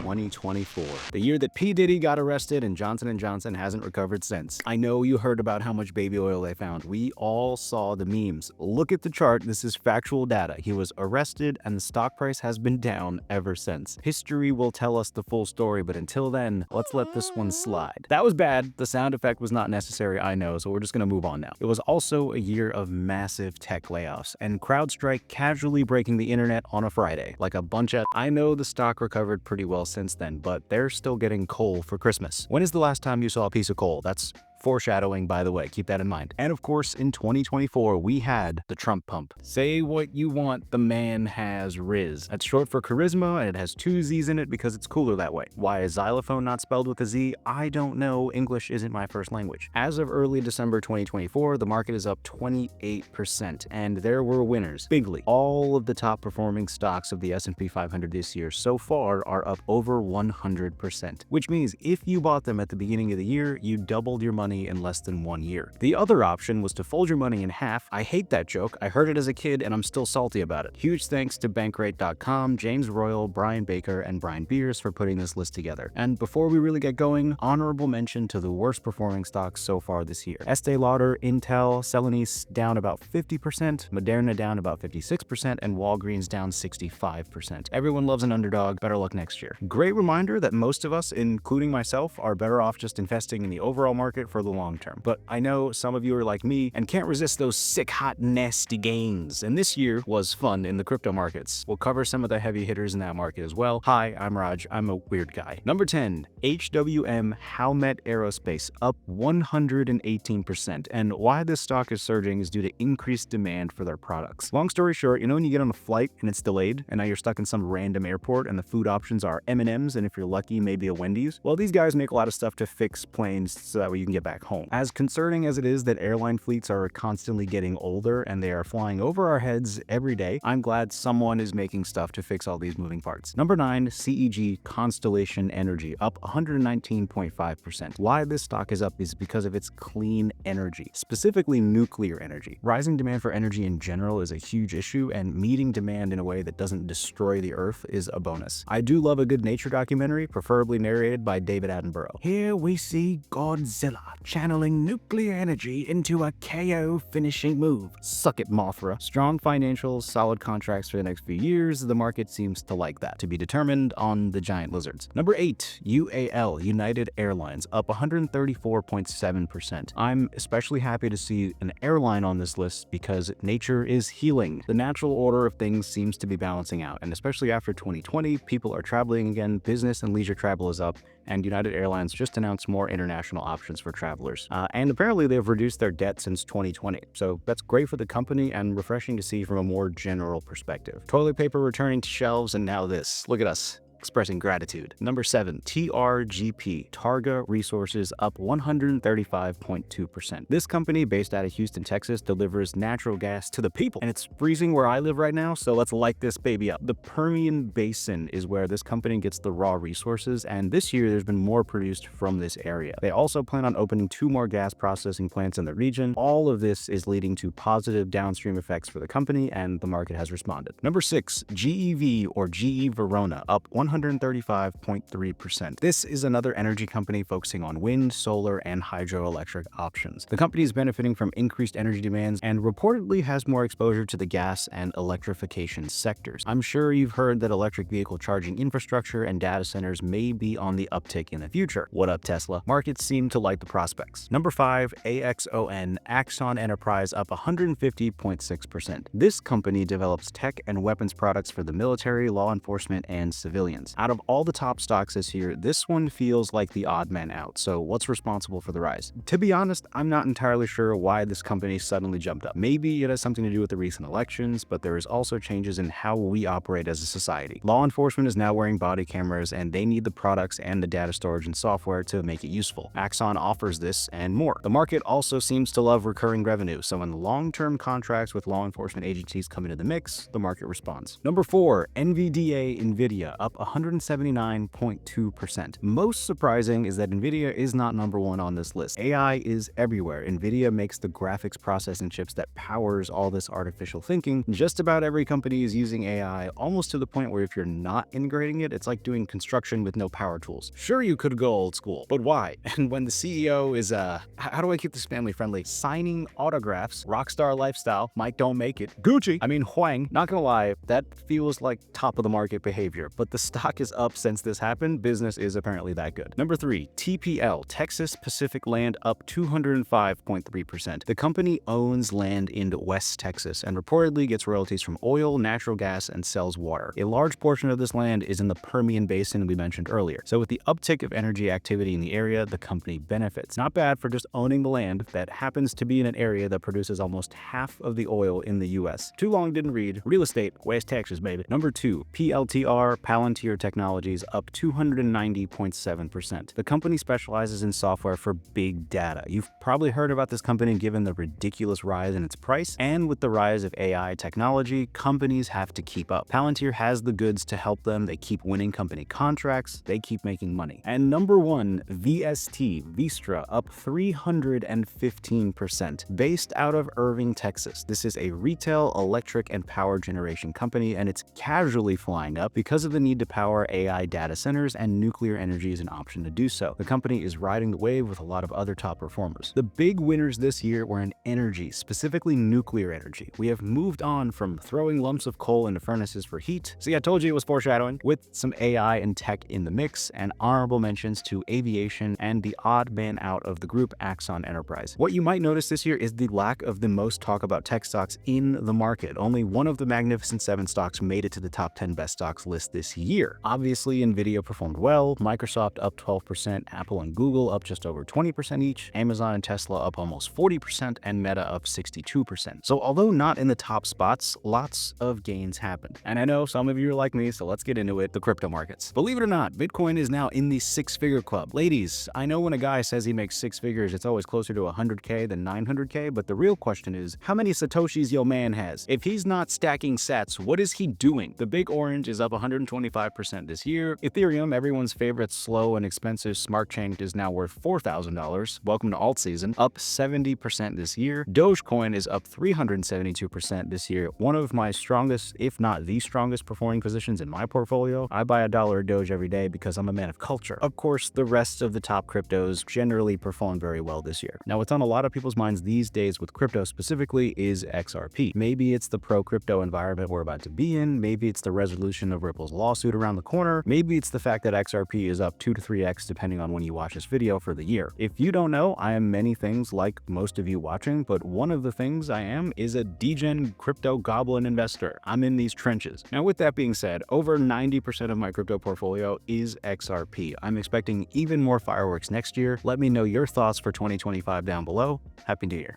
2024, the year that P. Diddy got arrested and Johnson & Johnson hasn't recovered since. I know you heard about how much baby oil they found. We all saw the memes. Look at the chart. This is factual data. He was arrested and the stock price has been down ever since. History will tell us the full story, but until then, let's let this one slide. That was bad. The sound effect was not necessary, I know, so we're just gonna move on now. It was also a year of massive tech layoffs and CrowdStrike casually breaking the internet on a Friday. Like a bunch of... I know the stock recovered pretty well since then, but they're still getting coal for Christmas. When is the last time you saw a piece of coal? That's foreshadowing, by the way, keep that in mind. And of course, in 2024, we had the Trump pump. Say what you want, the man has Riz. That's short for charisma, and it has 2 Z's in it because it's cooler that way. Why is xylophone not spelled with a Z? I don't know. English isn't my first language. As of early December 2024, the market is up 28%, and there were winners. Bigly. All of the top performing stocks of the S&P 500 this year so far are up over 100%, which means if you bought them at the beginning of the year, you doubled your money in less than 1 year. The other option was to fold your money in half. I hate that joke. I heard it as a kid and I'm still salty about it. Huge thanks to Bankrate.com, James Royal, Brian Baker, and Brian Beers for putting this list together. And before we really get going, honorable mention to the worst performing stocks so far this year. Estee Lauder, Intel, Celanese down about 50%, Moderna down about 56%, and Walgreens down 65%. Everyone loves an underdog. Better luck next year. Great reminder that most of us, including myself, are better off just investing in the overall market for the long term. But I know some of you are like me and can't resist those sick, hot, nasty gains. And this year was fun in the crypto markets. We'll cover some of the heavy hitters in that market as well. Hi, I'm Raj. I'm a weird guy. Number 10, HWM Howmet Aerospace up 118%. And why this stock is surging is due to increased demand for their products. Long story short, you know when you get on a flight and it's delayed and now you're stuck in some random airport and the food options are M&Ms and if you're lucky, maybe a Wendy's? Well, these guys make a lot of stuff to fix planes so that way you can get back home. As concerning as it is that airline fleets are constantly getting older and they are flying over our heads every day, I'm glad someone is making stuff to fix all these moving parts. Number 9, CEG Constellation Energy up 119.5%. Why this stock is up is because of its clean energy, specifically nuclear energy. Rising demand for energy in general is a huge issue, and meeting demand in a way that doesn't destroy the earth is a bonus. I do love a good nature documentary, preferably narrated by David Attenborough. Here we see Godzilla channeling nuclear energy into a KO finishing move. Suck it, Mothra. Strong financials, solid contracts for the next few years. The market seems to like that. To be determined on the giant lizards. Number 8, UAL, United Airlines, up 134.7%. I'm especially happy to see an airline on this list because nature is healing. The natural order of things seems to be balancing out, and especially after 2020, people are traveling again, business and leisure travel is up, and United Airlines just announced more international options for travelers. And apparently they've reduced their debt since 2020. So that's great for the company and refreshing to see from a more general perspective. Toilet paper returning to shelves, and now this. Look at us. Expressing gratitude. Number 7, TRGP, Targa Resources, up 135.2%. This company, based out of Houston, Texas, delivers natural gas to the people. And it's freezing where I live right now, so let's light this baby up. The Permian Basin is where this company gets the raw resources, and this year there's been more produced from this area. They also plan on opening 2 more gas processing plants in the region. All of this is leading to positive downstream effects for the company, and the market has responded. Number 6, GEV, or GE Verona, up 135.3%. This is another energy company focusing on wind, solar, and hydroelectric options. The company is benefiting from increased energy demands and reportedly has more exposure to the gas and electrification sectors. I'm sure you've heard that electric vehicle charging infrastructure and data centers may be on the uptick in the future. What up, Tesla? Markets seem to like the prospects. Number 5, AXON, Axon Enterprise, up 150.6%. This company develops tech and weapons products for the military, law enforcement, and civilians. Out of all the top stocks this year, this one feels like the odd man out. So what's responsible for the rise? To be honest, I'm not entirely sure why this company suddenly jumped up. Maybe it has something to do with the recent elections, but there is also changes in how we operate as a society. Law enforcement is now wearing body cameras, and they need the products and the data storage and software to make it useful. Axon offers this and more. The market also seems to love recurring revenue, so when long-term contracts with law enforcement agencies come into the mix, the market responds. Number 4, NVDA Nvidia, up 179.2%. Most surprising is that NVIDIA is not number one on this list. AI is everywhere. NVIDIA makes the graphics processing chips that powers all this artificial thinking. Just about every company is using AI, almost to the point where if you're not integrating it, it's like doing construction with no power tools. Sure, you could go old school, but why? And when the CEO is, how do I keep this family friendly? Signing autographs, rockstar lifestyle, Mike don't make it, Gucci, I mean Huang, not gonna lie, that feels like top of the market behavior, but the stock is up since this happened. Business is apparently that good. Number 3, TPL, Texas Pacific Land, up 205.3%. The company owns land in West Texas and reportedly gets royalties from oil, natural gas, and sells water. A large portion of this land is in the Permian Basin we mentioned earlier. So with the uptick of energy activity in the area, the company benefits. Not bad for just owning the land that happens to be in an area that produces almost half of the oil in the US. Too long, didn't read. Real estate, West Texas, baby. Number 2, PLTR, Palantir Technologies, up 290.7%. The company specializes in software for big data. You've probably heard about this company given the ridiculous rise in its price, and with the rise of AI technology, companies have to keep up. Palantir has the goods to help them. They keep winning company contracts, they keep making money. And number 1, VST, Vistra, up 315%. Based out of Irving, Texas, this is a retail, electric, and power generation company, and it's casually flying up because of the need to power AI data centers, and nuclear energy is an option to do so. The company is riding the wave with a lot of other top performers. The big winners this year were in energy, specifically nuclear energy. We have moved on from throwing lumps of coal into furnaces for heat. See, I told you it was foreshadowing, with some AI and tech in the mix, and honorable mentions to aviation and the odd man out of the group, Axon Enterprise. What you might notice this year is the lack of the most talk about tech stocks in the market. Only one of the Magnificent 7 stocks made it to the top 10 best stocks list this year. Obviously, NVIDIA performed well, Microsoft up 12%, Apple and Google up just over 20% each, Amazon and Tesla up almost 40%, and Meta up 62%. So although not in the top spots, lots of gains happened. And I know some of you are like me, so let's get into it, the crypto markets. Believe it or not, Bitcoin is now in the 6-figure club. Ladies, I know when a guy says he makes 6 figures, it's always closer to 100K than 900K, but the real question is, how many Satoshis your man has? If he's not stacking sats, what is he doing? The big orange is up 125% this year. Ethereum, everyone's favorite slow and expensive smart chain, is now worth $4,000. Welcome to alt season, up 70% this year. Dogecoin is up 372% this year. One of my strongest, if not the strongest, performing positions in my portfolio. I buy $1 of Doge every day because I'm a man of culture. Of course, the rest of the top cryptos generally perform very well this year. Now, what's on a lot of people's minds these days with crypto specifically is XRP. Maybe it's the pro-crypto environment we're about to be in. Maybe it's the resolution of Ripple's lawsuit around the corner. Maybe it's the fact that XRP is up 2 to 3x depending on when you watch this video for the year. If you don't know, I am many things like most of you watching, but one of the things I am is a degen crypto goblin investor. I'm in these trenches. Now, with that being said, over 90% of my crypto portfolio is XRP. I'm expecting even more fireworks next year. Let me know your thoughts for 2025 down below. Happy New Year.